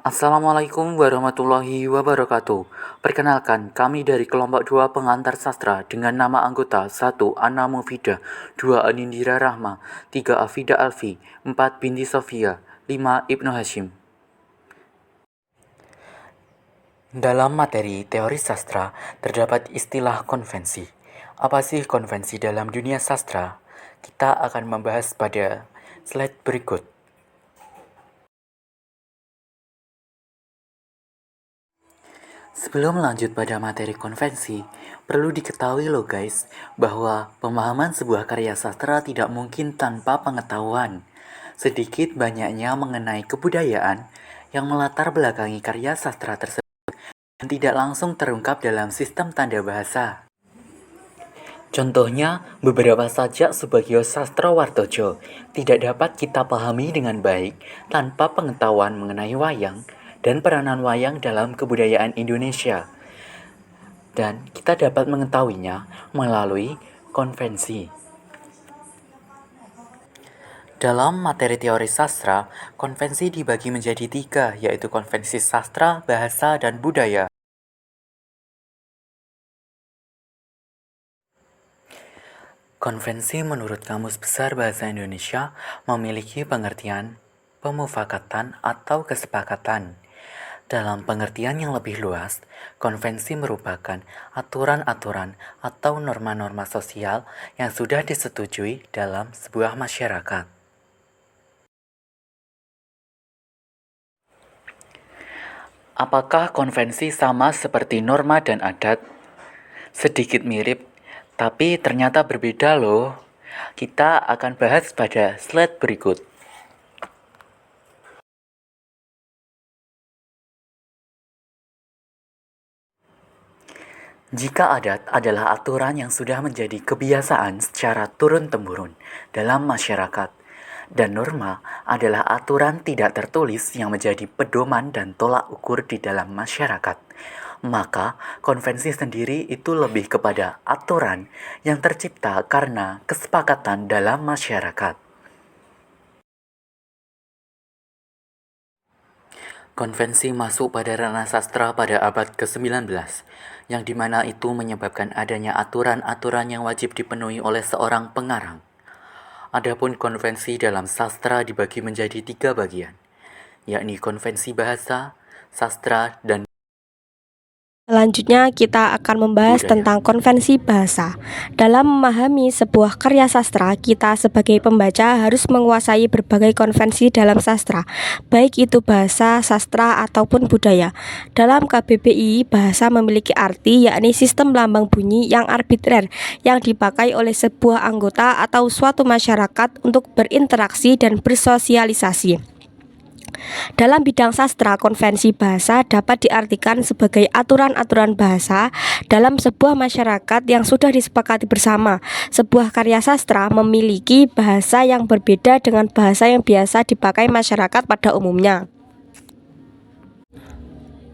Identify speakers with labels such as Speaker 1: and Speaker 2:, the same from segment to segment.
Speaker 1: Assalamualaikum warahmatullahi wabarakatuh. Perkenalkan, kami dari kelompok 2 pengantar sastra dengan nama anggota 1. Ana Mufidah, 2. Anindira Rahma, 3. Afida Alfi, 4. Binti Sofia, 5. Ibnu Hashim. Dalam materi teori sastra terdapat istilah konvensi. Apa sih konvensi dalam dunia sastra? Kita akan membahas pada slide berikut. Sebelum lanjut pada materi konvensi, perlu diketahui loh guys, bahwa pemahaman sebuah karya sastra tidak mungkin tanpa pengetahuan. Sedikit banyaknya mengenai kebudayaan yang melatar belakangi karya sastra tersebut dan tidak langsung terungkap dalam sistem tanda bahasa. Contohnya, beberapa sajak Subagio Sastrowartojo tidak dapat kita pahami dengan baik tanpa pengetahuan mengenai wayang dan peranan wayang dalam kebudayaan Indonesia. Dan kita dapat mengetahuinya melalui konvensi. Dalam materi teori sastra, konvensi dibagi menjadi 3, yaitu konvensi sastra, bahasa, dan budaya. Konvensi menurut Kamus Besar Bahasa Indonesia memiliki pengertian pemufakatan atau kesepakatan. Dalam pengertian yang lebih luas, konvensi merupakan aturan-aturan atau norma-norma sosial yang sudah disetujui dalam sebuah masyarakat. Apakah konvensi sama seperti norma dan adat? Sedikit mirip, tapi ternyata berbeda loh. Kita akan bahas pada slide berikut. Jika adat adalah aturan yang sudah menjadi kebiasaan secara turun-temurun dalam masyarakat, dan norma adalah aturan tidak tertulis yang menjadi pedoman dan tolak ukur di dalam masyarakat, maka konvensi sendiri itu lebih kepada aturan yang tercipta karena kesepakatan dalam masyarakat. Konvensi masuk pada ranah sastra pada abad ke-19, yang dimana itu menyebabkan adanya aturan-aturan yang wajib dipenuhi oleh seorang pengarang. Adapun konvensi dalam sastra dibagi menjadi 3 bagian, yakni konvensi bahasa, sastra, dan
Speaker 2: Selanjutnya, kita akan membahas
Speaker 1: budaya.
Speaker 2: tentang konvensi bahasa. Dalam memahami sebuah karya sastra, kita sebagai pembaca harus menguasai berbagai konvensi dalam sastra, baik itu bahasa, sastra, ataupun budaya. Dalam KBBI, bahasa memiliki arti yakni sistem lambang bunyi yang arbitrer yang dipakai oleh sebuah anggota atau suatu masyarakat untuk berinteraksi dan bersosialisasi. Dalam bidang sastra, konvensi bahasa dapat diartikan sebagai aturan-aturan bahasa dalam sebuah masyarakat yang sudah disepakati bersama. Sebuah karya sastra memiliki bahasa yang berbeda dengan bahasa yang biasa dipakai masyarakat pada umumnya.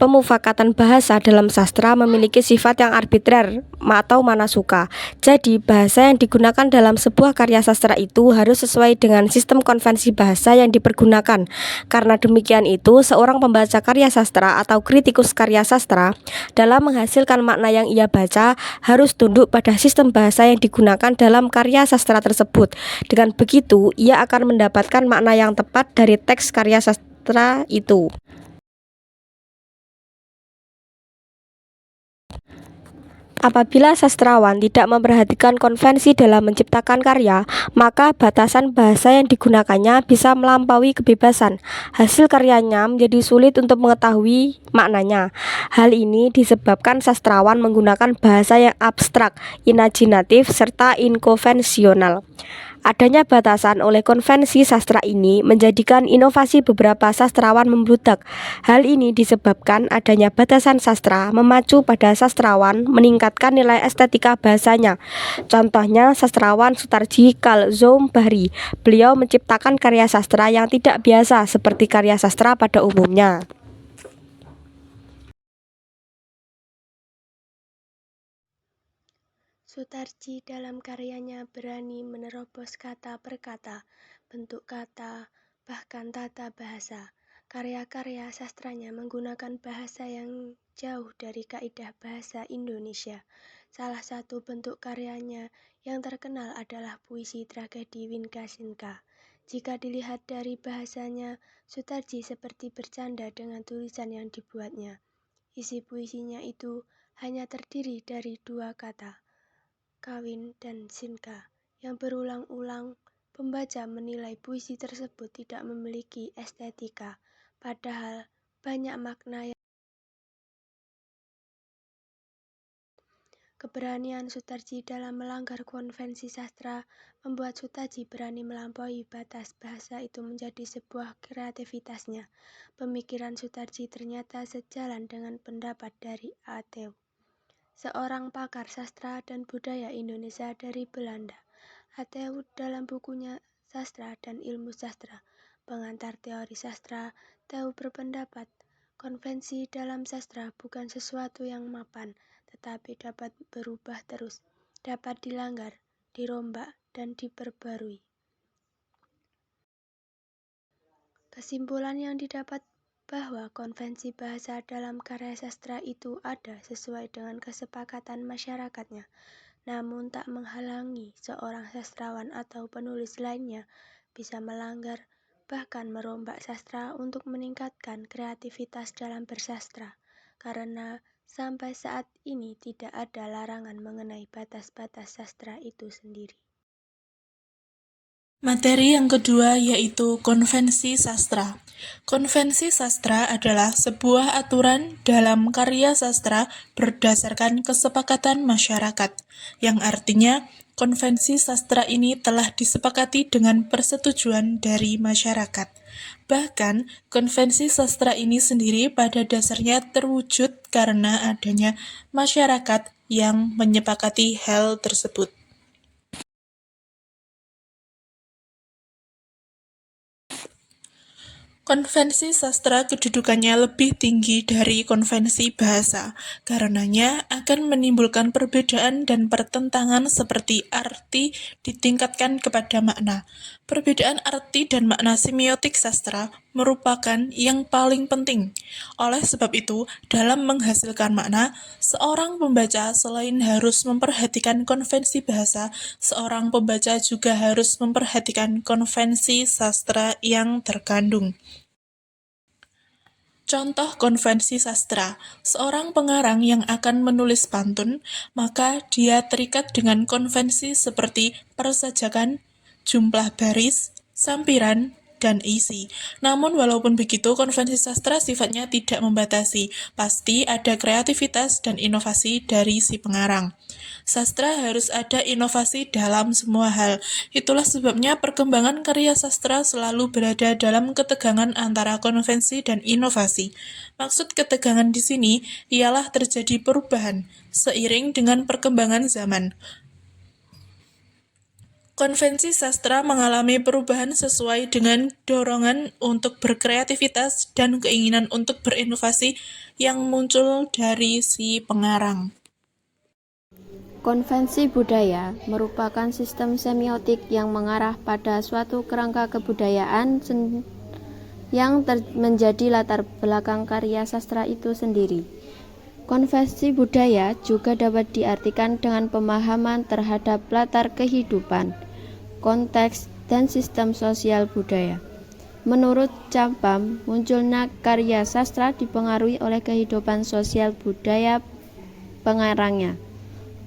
Speaker 2: Pemufakatan bahasa dalam sastra memiliki sifat yang arbitrer atau mana suka. Jadi, bahasa yang digunakan dalam sebuah karya sastra itu harus sesuai dengan sistem konvensi bahasa yang dipergunakan. Karena demikian itu, seorang pembaca karya sastra atau kritikus karya sastra dalam menghasilkan makna yang ia baca harus tunduk pada sistem bahasa yang digunakan dalam karya sastra tersebut. Dengan begitu, ia akan mendapatkan makna yang tepat dari teks karya sastra itu. Apabila sastrawan tidak memperhatikan konvensi dalam menciptakan karya, maka batasan bahasa yang digunakannya bisa melampaui kebebasan. Hasil karyanya menjadi sulit untuk mengetahui maknanya. Hal ini disebabkan sastrawan menggunakan bahasa yang abstrak, imajinatif, serta inkonvensional. Adanya batasan oleh konvensi sastra ini menjadikan inovasi beberapa sastrawan membludak. Hal ini disebabkan adanya batasan sastra memacu pada sastrawan meningkatkan nilai estetika bahasanya. Contohnya sastrawan Sutarji Kalzoum Bahri. Beliau menciptakan karya sastra yang tidak biasa seperti karya sastra pada umumnya.
Speaker 3: Sutarji dalam karyanya berani menerobos kata per kata, bentuk kata, bahkan tata bahasa. Karya-karya sastranya menggunakan bahasa yang jauh dari kaidah bahasa Indonesia. Salah satu bentuk karyanya yang terkenal adalah puisi tragedi Winka-Sinka. Jika dilihat dari bahasanya, Sutarji seperti bercanda dengan tulisan yang dibuatnya. Isi puisinya itu hanya terdiri dari dua kata, kawin dan sinka, yang berulang-ulang. Pembaca menilai puisi tersebut tidak memiliki estetika, padahal banyak makna yang keberanian Sutarji dalam melanggar konvensi sastra membuat Sutarji berani melampaui batas bahasa itu menjadi sebuah kreativitasnya. Pemikiran Sutarji ternyata sejalan dengan pendapat dari A.T.W., seorang pakar sastra dan budaya Indonesia dari Belanda. A.T.W. dalam bukunya Sastra dan Ilmu Sastra, Pengantar Teori Sastra, Tew berpendapat, konvensi dalam sastra bukan sesuatu yang mapan, tetapi dapat berubah terus, dapat dilanggar, dirombak, dan diperbarui. Kesimpulan yang didapat bahwa konvensi bahasa dalam karya sastra itu ada sesuai dengan kesepakatan masyarakatnya, namun tak menghalangi seorang sastrawan atau penulis lainnya bisa melanggar, bahkan merombak sastra untuk meningkatkan kreativitas dalam bersastra, karena sampai saat ini tidak ada larangan mengenai batas-batas sastra itu sendiri.
Speaker 4: Materi yang kedua yaitu konvensi sastra. Konvensi sastra adalah sebuah aturan dalam karya sastra berdasarkan kesepakatan masyarakat, yang artinya konvensi sastra ini telah disepakati dengan persetujuan dari masyarakat. Bahkan, konvensi sastra ini sendiri pada dasarnya terwujud karena adanya masyarakat yang menyepakati hal tersebut. Konvensi sastra kedudukannya lebih tinggi dari konvensi bahasa, karenanya akan menimbulkan perbedaan dan pertentangan seperti arti ditingkatkan kepada makna. Perbedaan arti dan makna semiotik sastra merupakan yang paling penting. Oleh sebab itu, dalam menghasilkan makna, seorang pembaca selain harus memperhatikan konvensi bahasa, seorang pembaca juga harus memperhatikan konvensi sastra yang terkandung. Contoh konvensi sastra, seorang pengarang yang akan menulis pantun, maka dia terikat dengan konvensi seperti persajakan, jumlah baris, sampiran, dan isi. Namun walaupun begitu, konvensi sastra sifatnya tidak membatasi, pasti ada kreativitas dan inovasi dari si pengarang. Sastra harus ada inovasi dalam semua hal. Itulah sebabnya perkembangan karya sastra selalu berada dalam ketegangan antara konvensi dan inovasi. Maksud ketegangan di sini ialah terjadi perubahan seiring dengan perkembangan zaman. Konvensi sastra mengalami perubahan sesuai dengan dorongan untuk berkreativitas dan keinginan untuk berinovasi yang muncul dari si pengarang.
Speaker 5: Konvensi budaya merupakan sistem semiotik yang mengarah pada suatu kerangka kebudayaan yang menjadi latar belakang karya sastra itu sendiri. Konvensi budaya juga dapat diartikan dengan pemahaman terhadap latar kehidupan, konteks, dan sistem sosial budaya. Menurut Campam, munculnya karya sastra dipengaruhi oleh kehidupan sosial budaya pengarangnya.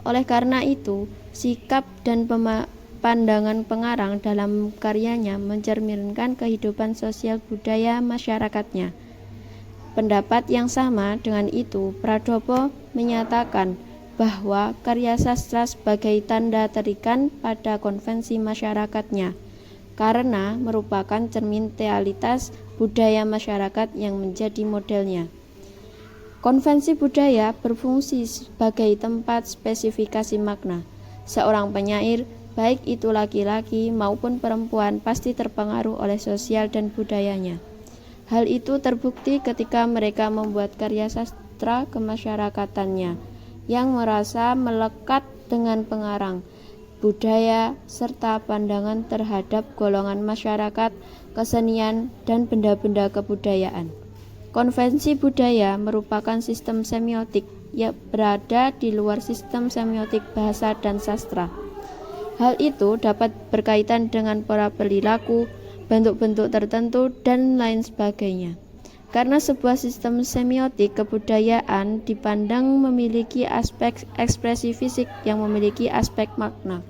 Speaker 5: Oleh karena itu, sikap dan pandangan pengarang dalam karyanya mencerminkan kehidupan sosial budaya masyarakatnya. Pendapat yang sama dengan itu, Pradopo menyatakan bahwa karya sastra sebagai tanda terikat pada konvensi masyarakatnya, karena merupakan cermin realitas budaya masyarakat yang menjadi modelnya. Konvensi budaya berfungsi sebagai tempat spesifikasi makna. Seorang penyair, baik itu laki-laki maupun perempuan, pasti terpengaruh oleh sosial dan budayanya. Hal itu terbukti ketika mereka membuat karya sastra kemasyarakatannya yang merasa melekat dengan pengarang. budaya, serta pandangan terhadap golongan masyarakat, kesenian, dan benda-benda kebudayaan. Konvensi budaya merupakan sistem semiotik yang berada di luar sistem semiotik bahasa dan sastra. Hal itu dapat berkaitan dengan pola perilaku, bentuk-bentuk tertentu, dan lain sebagainya. Karena sebuah sistem semiotik kebudayaan dipandang memiliki aspek ekspresi fisik yang memiliki aspek makna.